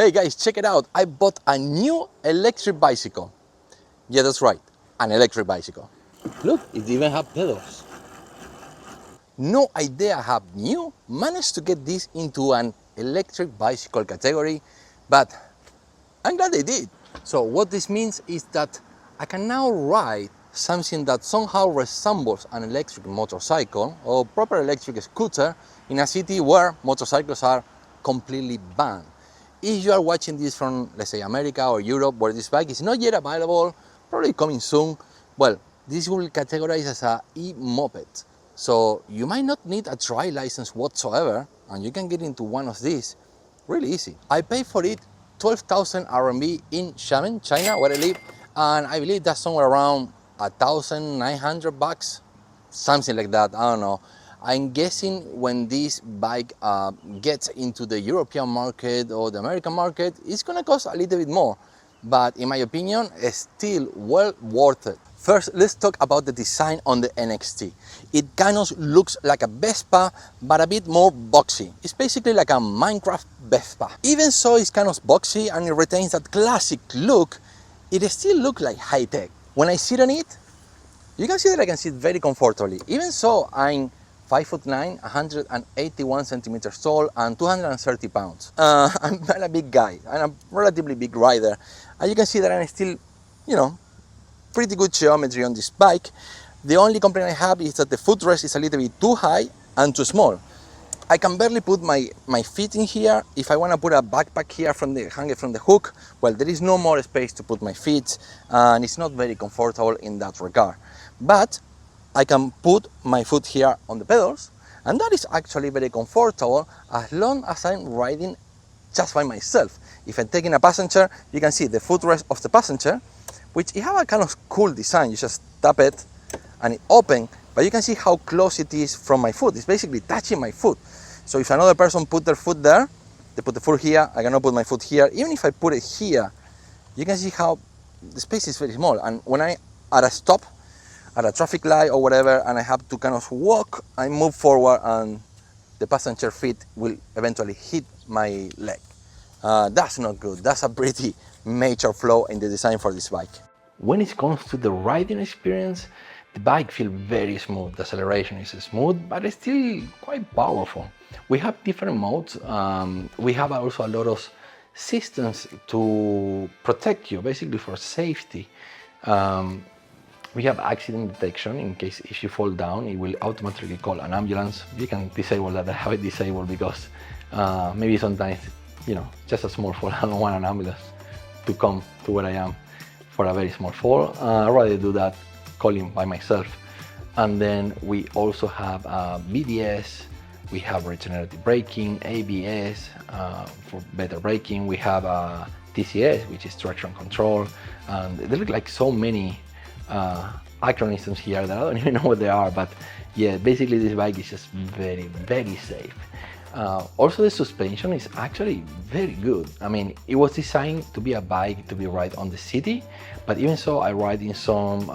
Hey guys, check it out. I bought a new electric bicycle. Yeah, that's right, an electric bicycle. Look, it even has pedals. No idea how new managed to get this into an electric bicycle category, but I'm glad they did. So what this means is that I can now ride something that somehow resembles an electric motorcycle or proper electric scooter in a city where motorcycles are completely banned. If you are watching this from, let's say, America or Europe, where this bike is not yet available, probably coming soon, well, this will categorize as a e-moped. So you might not need a dry license whatsoever, and you can get into one of these really easy. I paid for it 12,000 RMB in Xiamen, China, where I live, and I believe that's somewhere around 1,900 bucks, something like that, I don't know. I'm guessing when this bike gets into the European market or the American market, it's gonna cost a little bit more, but in my opinion, it's still well worth it. First, let's talk about the design on the NXT. It kind of looks like a Vespa, but a bit more boxy. It's basically like a Minecraft Vespa. Even so, it's kind of boxy and it retains that classic look. It still looks like high tech. When I sit on it, you can see that I can sit very comfortably. Even so, I'm 5'9", 181 centimeters tall, and 230 pounds. I'm not a big guy. I'm a relatively big rider. And you can see that I'm still, pretty good geometry on this bike. The only complaint I have is that the footrest is a little bit too high and too small. I can barely put my feet in here. If I want to put a backpack here hang it from the hook, well, there is no more space to put my feet, and it's not very comfortable in that regard. But I can put my foot here on the pedals, and that is actually very comfortable as long as I'm riding just by myself. If I'm taking a passenger, you can see the footrest of the passenger, which it have a kind of cool design. You just tap it and it opens, but you can see how close it is from my foot. It's basically touching my foot. So if another person put their foot there, they put the foot here, I cannot put my foot here. Even if I put it here, you can see how the space is very small. And when I at a stop, at a traffic light or whatever, and I have to kind of walk, I move forward and the passenger feet will eventually hit my leg. That's not good. That's a pretty major flaw in the design for this bike. When it comes to the riding experience, the bike feels very smooth. The acceleration is smooth, but it's still quite powerful. We have different modes. We have also a lot of systems to protect you, basically for safety. We have accident detection. In case if you fall down, it will automatically call an ambulance. You can disable that. I have it disabled because maybe sometimes, just a small fall, I don't want an ambulance to come to where I am for a very small fall. I'd rather do that calling by myself. And then we also have BDS, we have regenerative braking, ABS for better braking, we have TCS, which is traction control, and there look like so many acronyms here that I don't even know what they are, but yeah, basically this bike is just very, very safe. Also, the suspension is actually very good. I mean, it was designed to be a bike to be ride on the city, but even so, I ride in some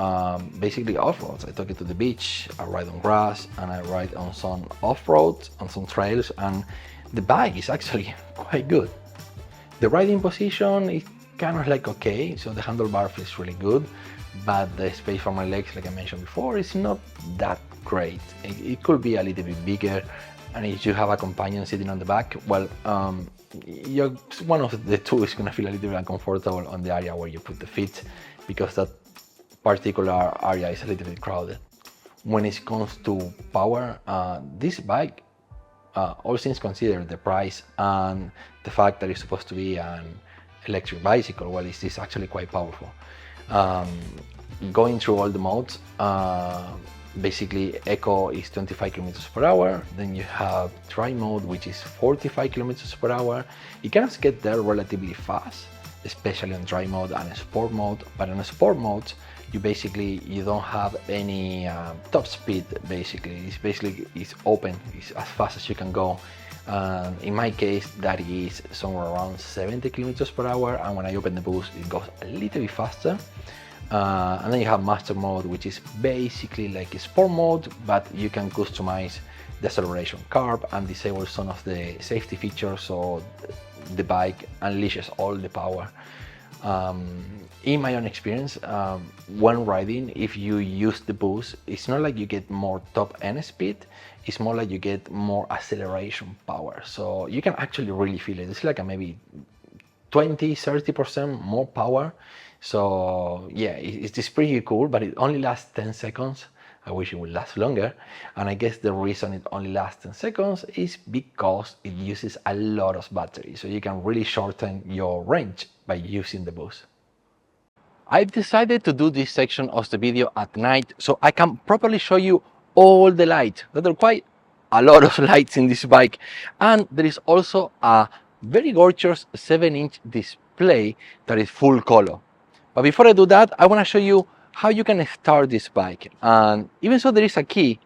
basically off-roads. I took it to the beach, I ride on grass, and I ride on some off-roads, on some trails, and the bike is actually quite good. The riding position is kind of like okay, so the handlebar feels really good, but the space for my legs, like I mentioned before, is not that great. It could be a little bit bigger. And if you have a companion sitting on the back, well, one of the two is going to feel a little bit uncomfortable on the area where you put the feet, because that particular area is a little bit crowded. When it comes to power, this bike, all things considered, the price and the fact that it's supposed to be an electric bicycle, well, it's actually quite powerful. Going through all the modes, basically Eco is 25 kilometers per hour, then you have Dry mode, which is 45 kilometers per hour. You can get there relatively fast, especially on Dry mode and Sport mode, but in Sport mode, you don't have any top speed. It's open, it's as fast as you can go. In my case, that is somewhere around 70 kilometers per hour, and when I open the boost, it goes a little bit faster. And then you have Master mode, which is basically like a Sport mode, but you can customize the acceleration curve and disable some of the safety features, so the bike unleashes all the power. In my own experience, when riding, if you use the boost, it's not like you get more top end speed, it's more like you get more acceleration power. So you can actually really feel it. It's like a maybe 20-30% more power. So yeah, it's pretty cool, but it only lasts 10 seconds. I wish it would last longer. And I guess the reason it only lasts 10 seconds is because it uses a lot of battery. So you can really shorten your range by using the boost. I've decided to do this section of the video at night so I can properly show you all the lights. There are quite a lot of lights in this bike, and there is also a very gorgeous 7-inch display that is full color. But before I do that, I want to show you how you can start this bike. And even though there is a key,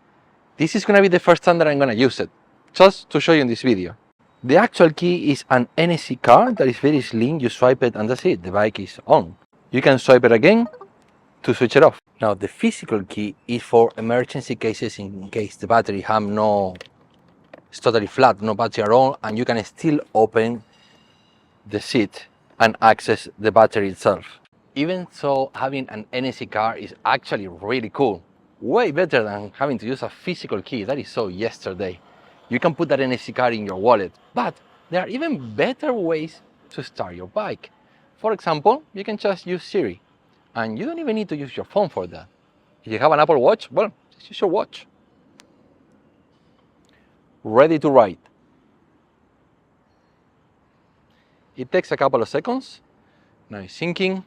this is going to be the first time that I'm going to use it, just to show you in this video. The actual key is an NSC card that is very slim. You swipe it and that's it, the bike is on. You can swipe it again to switch it off. Now the physical key is for emergency cases, in case the battery it's totally flat, no battery at all, and you can still open the seat and access the battery itself. Even so, having an NSC card is actually really cool. Way better than having to use a physical key. That is so yesterday. You can put that NSC card in your wallet, but there are even better ways to start your bike. For example, you can just use Siri, and you don't even need to use your phone for that. If you have an Apple Watch, well, just use your watch. Ready to ride. It takes a couple of seconds. Now it's syncing.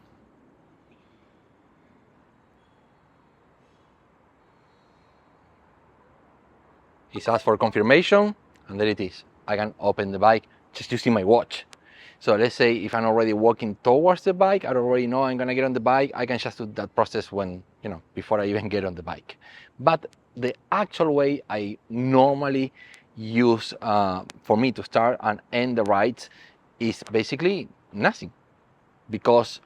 It's asked for confirmation, and there it is. I can open the bike just using my watch. So let's say if I'm already walking towards the bike, I already know I'm gonna get on the bike, I can just do that process before I even get on the bike. But the actual way I normally use for me to start and end the rides is basically nothing. Because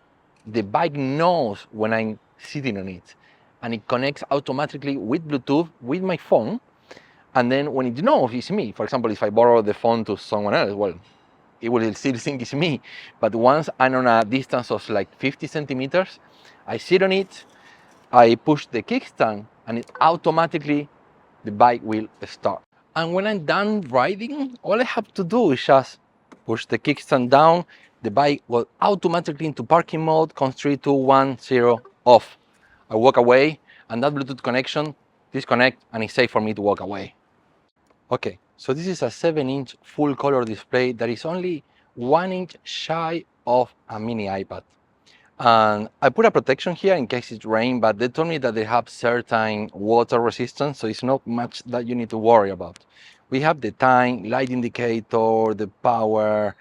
the bike knows when I'm sitting on it, and it connects automatically with Bluetooth with my phone. And then when it knows it's me, for example, if I borrow the phone to someone else, well, it will still think it's me. But once I'm on a distance of like 50 centimeters, I sit on it, I push the kickstand, and it automatically, the bike will start. And when I'm done riding, all I have to do is just push the kickstand down, the bike will automatically into parking mode, comes 3, 2, 1, 0, off. I walk away, and that Bluetooth connection disconnect, and it's safe for me to walk away. Okay, so this is a 7-inch full color display that is only 1 inch shy of a mini iPad. And I put a protection here in case it rains, but they told me that they have certain water resistance, so it's not much that you need to worry about. We have the time, light indicator, the power.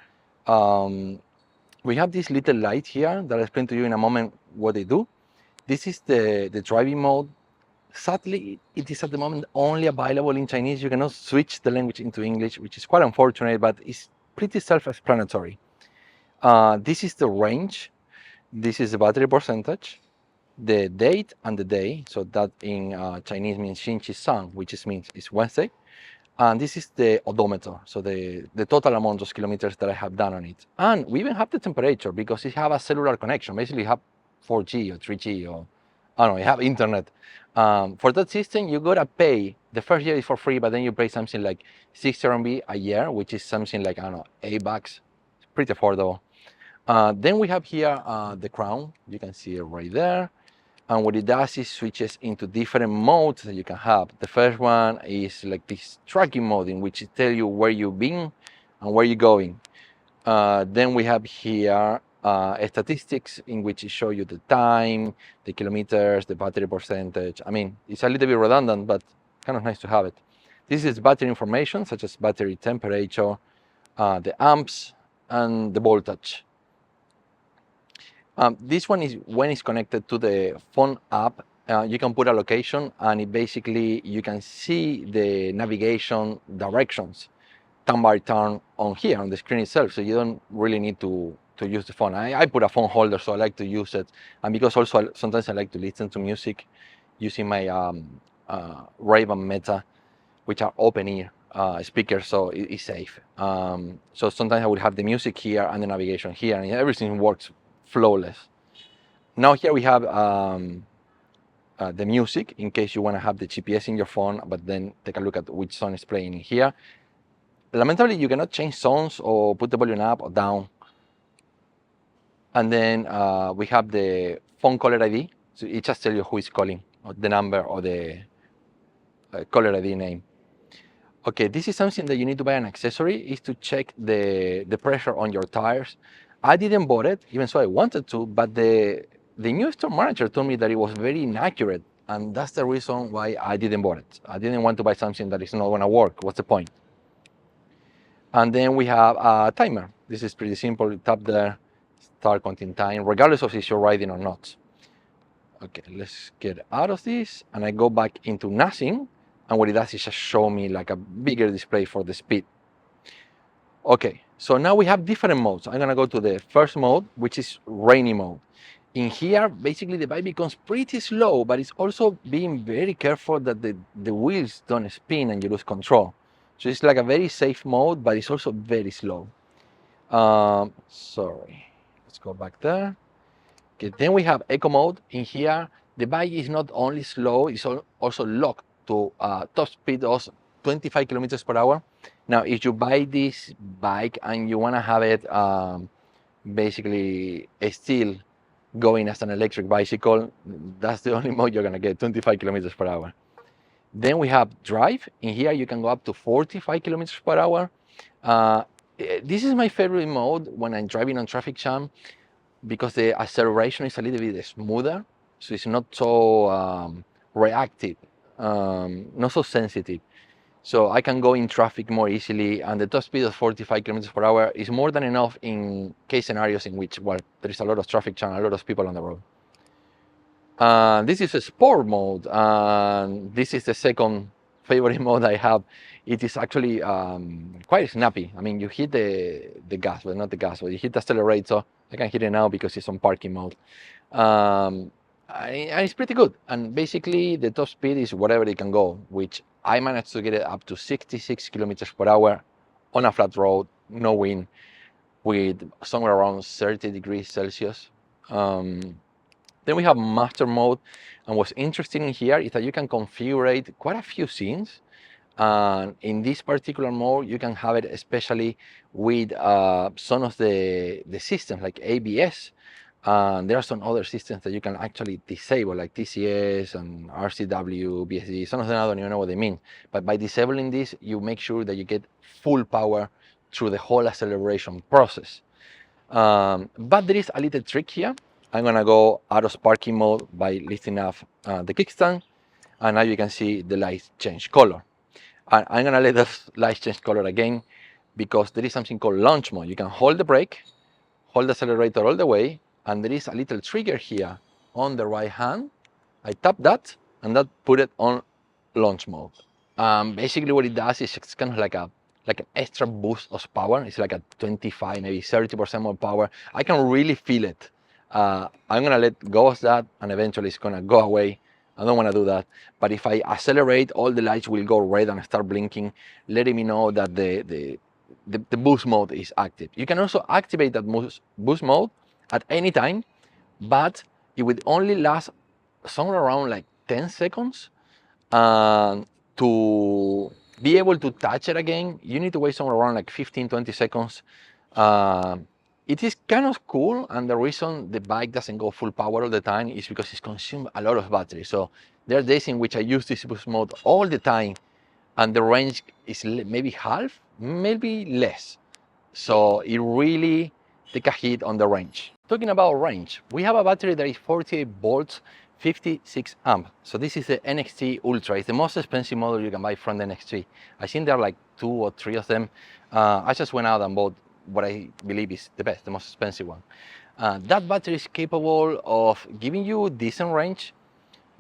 We have this little light here that I'll explain to you in a moment what they do. This is the driving mode. Sadly, it is at the moment only available in Chinese. You cannot switch the language into English, which is quite unfortunate, but it's pretty self-explanatory. This is the range. This is the battery percentage, the date and the day. So that in Chinese means Xin Qi Sang, which means it's Wednesday. And this is the odometer, so the total amount of kilometers that I have done on it. And we even have the temperature because it have a cellular connection. Basically, you have 4G or 3G or I don't know, you have internet. For that system, you gotta pay. The first year is for free, but then you pay something like 60 RMB a year, which is something like, I don't know, $8. It's pretty affordable. Then we have here the crown. You can see it right there. And what it does is switches into different modes that you can have. The first one is like this tracking mode in which it tells you where you've been and where you're going. Then we have here statistics in which it shows you the time, the kilometers, the battery percentage. I mean, it's a little bit redundant, but kind of nice to have it. This is battery information, such as battery temperature, the amps, and the voltage. This one is when it's connected to the phone app. You can put a location, and it basically you can see the navigation directions turn by turn on here on the screen itself. So you don't really need to use the phone. I put a phone holder, so I like to use it, and because also sometimes I like to listen to music using my Ray-Ban Meta, which are open ear speaker, so it's safe. So sometimes I will have the music here and the navigation here, and everything works flawless. Now here we have the music in case you want to have the GPS in your phone, but then take a look at which song is playing in here. Lamentably, you cannot change songs or put the volume up or down. And then we have the phone caller ID. So it just tells you who is calling, or the number, or the caller ID name. Okay, this is something that you need to buy an accessory, is to check the pressure on your tires. I didn't bought it, even so I wanted to, but the new store manager told me that it was very inaccurate, and that's the reason why I didn't bought it. I didn't want to buy something that is not gonna work. What's the point? And then we have a timer. This is pretty simple. You tap there, start counting time, regardless of if you're riding or not. Okay, let's get out of this, and I go back into nothing, and what it does is just show me like a bigger display for the speed. Okay, so now we have different modes. I'm gonna go to the first mode, which is rainy mode. In here, basically the bike becomes pretty slow, but it's also being very careful that the wheels don't spin and you lose control. So it's like a very safe mode, but it's also very slow. Sorry, let's go back there. Okay, then we have eco mode. In here, the bike is not only slow, it's also locked to top speed of 25 kilometers per hour. Now, if you buy this bike and you want to have it basically still going as an electric bicycle, that's the only mode you're going to get, 25 kilometers per hour. Then we have drive. In here, you can go up to 45 kilometers per hour. This is my favorite mode when I'm driving on traffic jam, because the acceleration is a little bit smoother, so it's not so reactive, not so sensitive. So I can go in traffic more easily, and the top speed of 45 kilometers per hour is more than enough in case scenarios in which, well, there is a lot of traffic jam, a lot of people on the road. This is a sport mode, and this is the second favorite mode I have. It is actually quite snappy. I mean, you hit the gas, but not the gas, but you hit the accelerator. I can hit it now because it's on parking mode. And it's pretty good. And basically, the top speed is whatever it can go, which I managed to get it up to 66 kilometers per hour on a flat road, no wind, with somewhere around 30 degrees Celsius. Then we have master mode, and what's interesting in here is that you can configure quite a few scenes. And in this particular mode, you can have it especially with some of the systems like ABS. There are some other systems that you can actually disable, like TCS and RCW, BSD. Some of them I don't even know what they mean. But by disabling this, you make sure that you get full power through the whole acceleration process. But there is a little trick here. I'm gonna go out of parking mode by lifting up the kickstand, and now you can see the lights change color. And I'm gonna let the lights change color again, because there is something called launch mode. You can hold the brake, hold the accelerator all the way, and there is a little trigger here on the right hand. I tap that, and that put it on launch mode. Basically what it does is it's kind of like an extra boost of power. It's like a 25, maybe 30% more power. I can really feel it. I'm gonna let go of that, and eventually it's gonna go away. I don't want to do that. But if I accelerate, all the lights will go red and start blinking, letting me know that the boost mode is active. You can also activate that boost mode at any time, but it would only last somewhere around like 10 seconds. To be able to touch it again, you need to wait somewhere around like 15-20 seconds. It is kind of cool, and the reason the bike doesn't go full power all the time is because it's consumed a lot of battery. So there are days in which I use this boost mode all the time, and the range is maybe half, maybe less. So it really takes a hit on the range. Talking about range, we have a battery that is 48 volts, 56 amp. So this is the NXT Ultra. It's the most expensive model you can buy from the NXT. I think there are like 2 or 3 of them. I just went out and bought what I believe is the best, the most expensive one. That battery is capable of giving you decent range,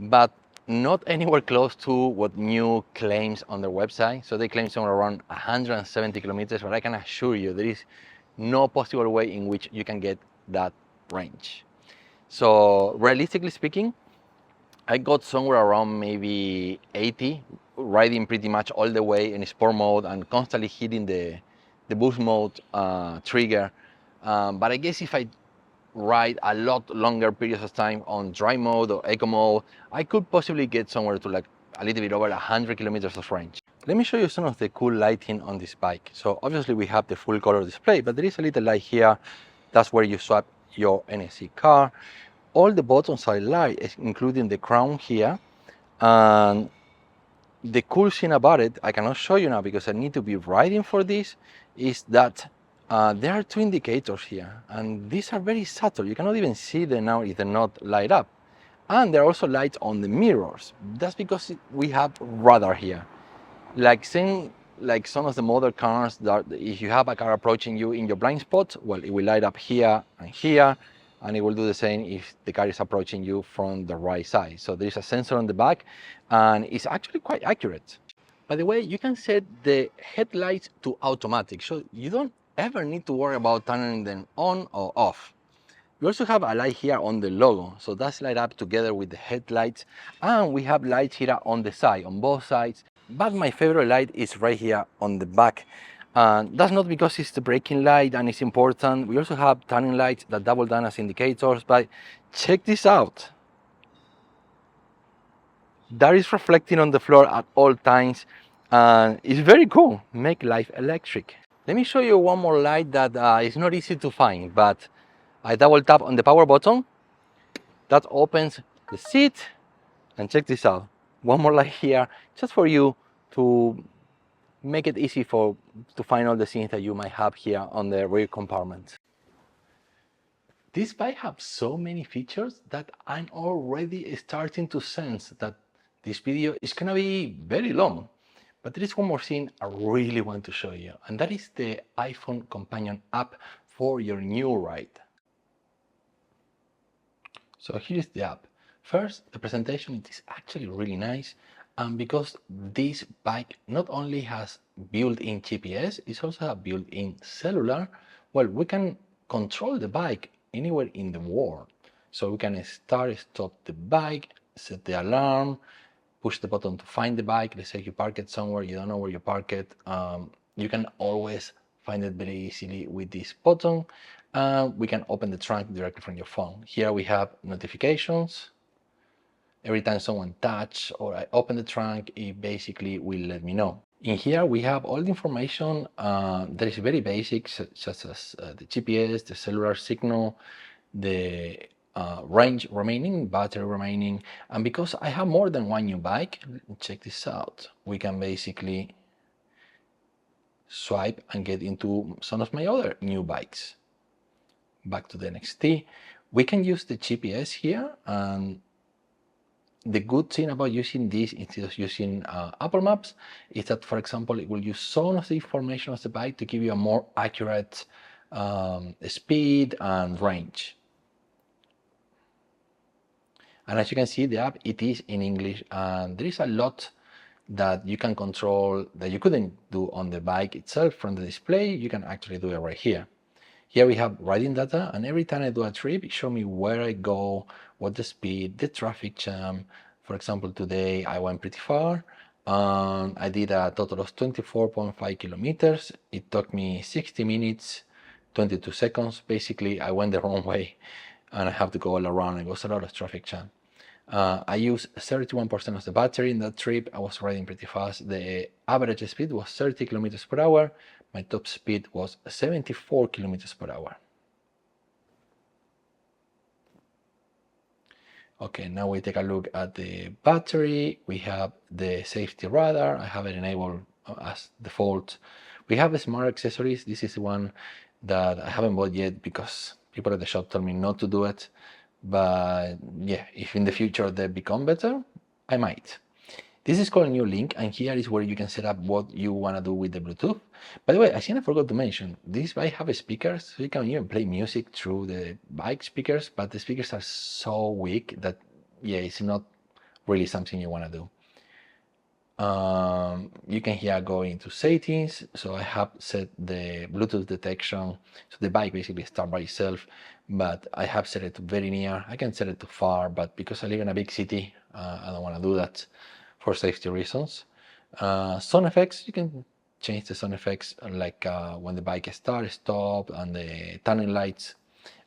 but not anywhere close to what NIU claims on their website. So they claim somewhere around 170 kilometers, but I can assure you there is no possible way in which you can get that range. So realistically speaking, I got somewhere around maybe 80 riding pretty much all the way in sport mode and constantly hitting the boost mode trigger. But I guess if I ride a lot longer periods of time on dry mode or eco mode, I could possibly get somewhere to like a little bit over 100 kilometers of range. Let me show you some of the cool lighting on this bike. So obviously we have the full color display, but there is a little light here. That's where you swap your NSC car. All the buttons are light, including the crown here. And the cool thing about it, I cannot show you now because I need to be riding for this, is that there are two indicators here, and these are very subtle. You cannot even see them now if they're not light up. And there are also lights on the mirrors. That's because we have radar here. Like some of the modern cars, that if you have a car approaching you in your blind spot, well, it will light up here and here, and it will do the same if the car is approaching you from the right side. So there is a sensor on the back, and it's actually quite accurate. By the way, you can set the headlights to automatic, so you don't ever need to worry about turning them on or off. We also have a light here on the logo, so that's light up together with the headlights, and we have lights here on the side, on both sides. But my favorite light is right here on the back. That's not because it's the braking light and it's important. We also have turning lights that double down as indicators, but check this out. That is reflecting on the floor at all times, and it's very cool. Make life electric. Let me show you one more light that is not easy to find, but I double tap on the power button. That opens the seat, and check this out. One more light here, just for you to make it easy to find all the things that you might have here on the rear compartment. This bike has so many features that I'm already starting to sense that this video is gonna be very long. But there is one more thing I really want to show you, and that is the iPhone companion app for your new ride. So here's the app. First, the presentation is actually really nice, and because this bike not only has built-in GPS, it also has built-in cellular. Well, we can control the bike anywhere in the world. So we can stop the bike, set the alarm, push the button to find the bike. Let's say you park it somewhere, you don't know where you park it. You can always find it very easily with this button. We can open the trunk directly from your phone. Here we have notifications. Every time someone touches or I open the trunk, it basically will let me know. In here we have all the information that is very basic, such as the GPS, the cellular signal, the range remaining, battery remaining. And because I have more than one new bike, check this out. We can basically swipe and get into some of my other new bikes. Back to the NXT. We can use the GPS here, and the good thing about using this instead of using Apple Maps is that, for example, it will use some of the information of the bike to give you a more accurate speed and range. And as you can see, the app, it is in English, and there is a lot that you can control that you couldn't do on the bike itself from the display. You can actually do it right here. Here we have riding data, and every time I do a trip, it shows me where I go, what the speed, the traffic jam. For example, today I went pretty far. I did a total of 24.5 kilometers. It took me 60 minutes, 22 seconds. Basically, I went the wrong way, and I have to go all around. It was a lot of traffic jam. I used 31% of the battery in that trip. I was riding pretty fast. The average speed was 30 kilometers per hour. My top speed was 74 kilometers per hour. Okay, now we take a look at the battery. We have the safety radar. I have it enabled as default. We have the smart accessories. This is one that I haven't bought yet because people at the shop told me not to do it. But yeah, if in the future they become better, I might. This is called New Link, and here is where you can set up what you want to do with the Bluetooth. By the way, I think I forgot to mention, this bike have speakers, so you can even play music through the bike speakers, but the speakers are so weak that, yeah, it's not really something you want to do. You can here go into settings. So I have set the Bluetooth detection, so the bike basically starts by itself, but I have set it to very near. I can set it to far, but because I live in a big city, I don't want to do that for safety reasons. Sound effects, you can change the sound effects like when the bike starts, stop, and the turning lights.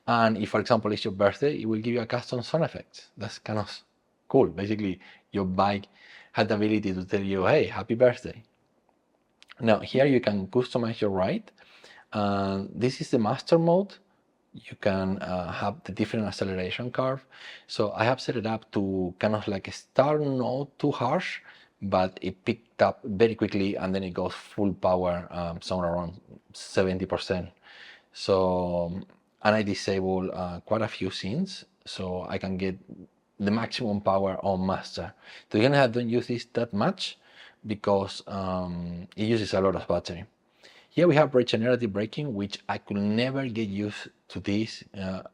And if, for example, it's your birthday, it will give you a custom sound effect. That's kind of cool. Basically, your bike has the ability to tell you, hey, happy birthday. Now, here you can customize your ride. This is the master mode. You can have the different acceleration curve. So I have set it up to kind of like start not too harsh, but it picked up very quickly and then it goes full power, somewhere around 70%. So, and I disable quite a few scenes so I can get the maximum power on master. To be honest, I don't use this that much because it uses a lot of battery. Here we have regenerative braking, which I could never get used to this.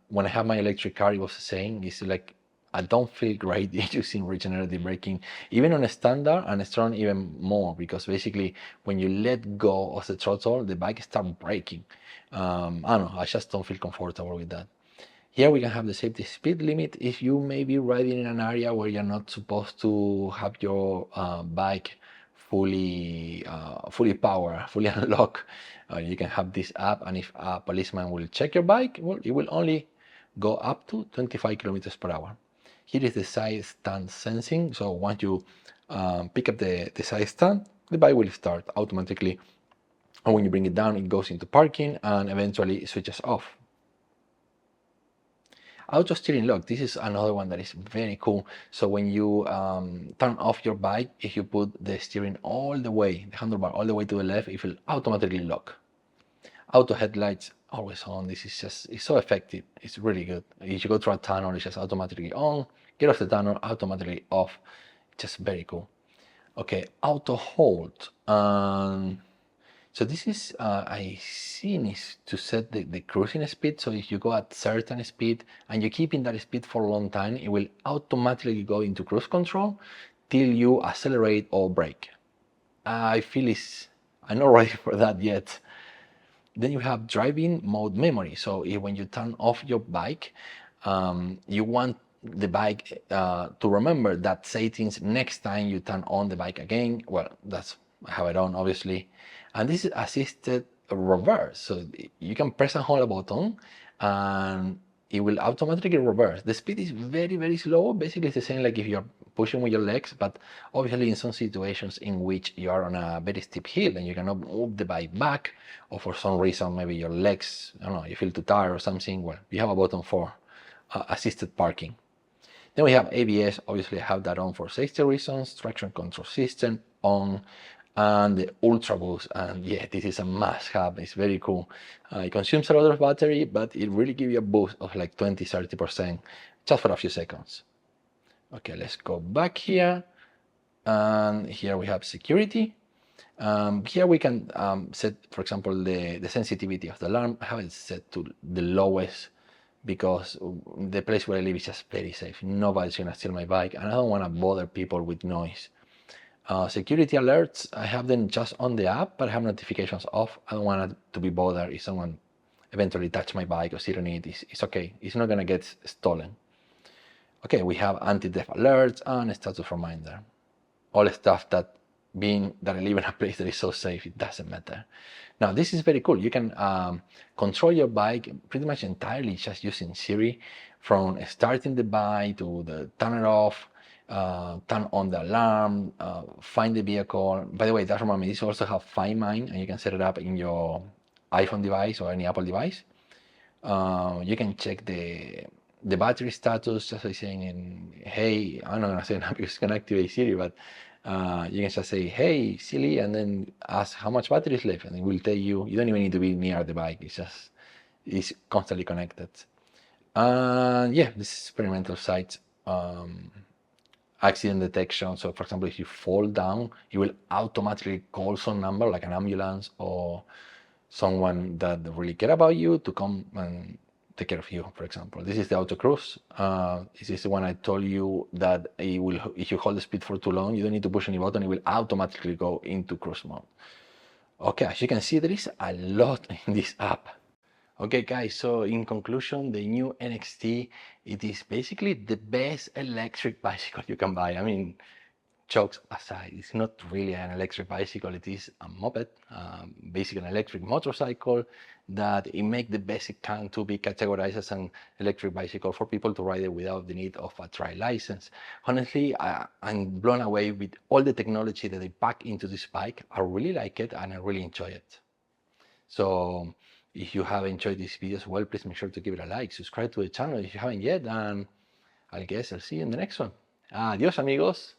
When I have my electric car, it was the same. It's like, I don't feel great using regenerative braking, even on a standard and strong even more, because basically when you let go of the throttle, the bike starts braking. I don't know, I just don't feel comfortable with that. Here we can have the safety speed limit. If you may be riding in an area where you're not supposed to have your bike fully power, fully unlocked, you can have this app, and if a policeman will check your bike, well, it will only go up to 25 kilometers per hour. Here is the side stand sensing. So once you pick up the side stand, the bike will start automatically. And when you bring it down, it goes into parking and eventually it switches off. Auto steering lock, this is another one that is very cool. So when you turn off your bike, if you put the steering all the way, the handlebar all the way to the left, it will automatically lock. Auto headlights, always on. This is just, it's so effective. It's really good. If you go through a tunnel, it's just automatically on. Get off the tunnel, automatically off. Just very cool. Okay, auto hold. So this is, I seen is to set the cruising speed. So if you go at certain speed and you keep in that speed for a long time, it will automatically go into cruise control till you accelerate or brake. I feel I'm not ready for that yet. Then you have driving mode memory. So when you turn off your bike, you want the bike to remember that settings next time you turn on the bike again. Well, that's how it on, obviously. And this is assisted reverse. So you can press and hold a button and it will automatically reverse. The speed is very, very slow. Basically, it's the same like if you're pushing with your legs, but obviously in some situations in which you are on a very steep hill and you cannot move the bike back, or for some reason, maybe your legs, I don't know, you feel too tired or something, well, you have a button for assisted parking. Then we have ABS, obviously I have that on for safety reasons, traction control system on, and the Ultra Boost, and yeah, this is a must-have. It's very cool. It consumes a lot of battery, but it really gives you a boost of like 20-30% just for a few seconds. Okay, let's go back here, and here we have security. Here we can set, for example, the sensitivity of the alarm. I have it set to the lowest because the place where I live is just very safe. Nobody's gonna steal my bike, and I don't want to bother people with noise. Security alerts, I have them just on the app, but I have notifications off. I don't want to be bothered if someone eventually touch my bike or sit on it. It's okay. It's not gonna get stolen. Okay, we have anti-theft alerts and status reminder. All stuff that being that I live in a place that is so safe, it doesn't matter. Now, this is very cool. You can control your bike pretty much entirely just using Siri, from starting the bike to turn it off, turn on the alarm, find the vehicle. By the way, that reminds me, this also have Find Mine, and you can set it up in your iPhone device or any Apple device. You can check the battery status, just like saying, hey, I'm not gonna say that because it's gonna activate Siri, but you can just say, hey, Siri, and then ask how much battery is left, and it will tell you. You don't even need to be near the bike. It's constantly connected. And yeah, this is experimental site. Accident detection. So for example, if you fall down, it will automatically call some number like an ambulance or someone that really care about you to come and take care of you, for example. This is the auto cruise. This is the one I told you that it will, if you hold the speed for too long, you don't need to push any button, it will automatically go into cruise mode. Okay, as you can see, there is a lot in this app. Okay guys, so in conclusion, the new NXT, it is basically the best electric bicycle you can buy. I mean, jokes aside, it's not really an electric bicycle, it is a moped, basically an electric motorcycle, that it makes the basic can to be categorized as an electric bicycle for people to ride it without the need of a trial license. Honestly, I'm blown away with all the technology that they pack into this bike. I really like it and I really enjoy it. So if you have enjoyed this video as well, please make sure to give it a like, subscribe to the channel if you haven't yet, and I guess I'll see you in the next one. Adios amigos.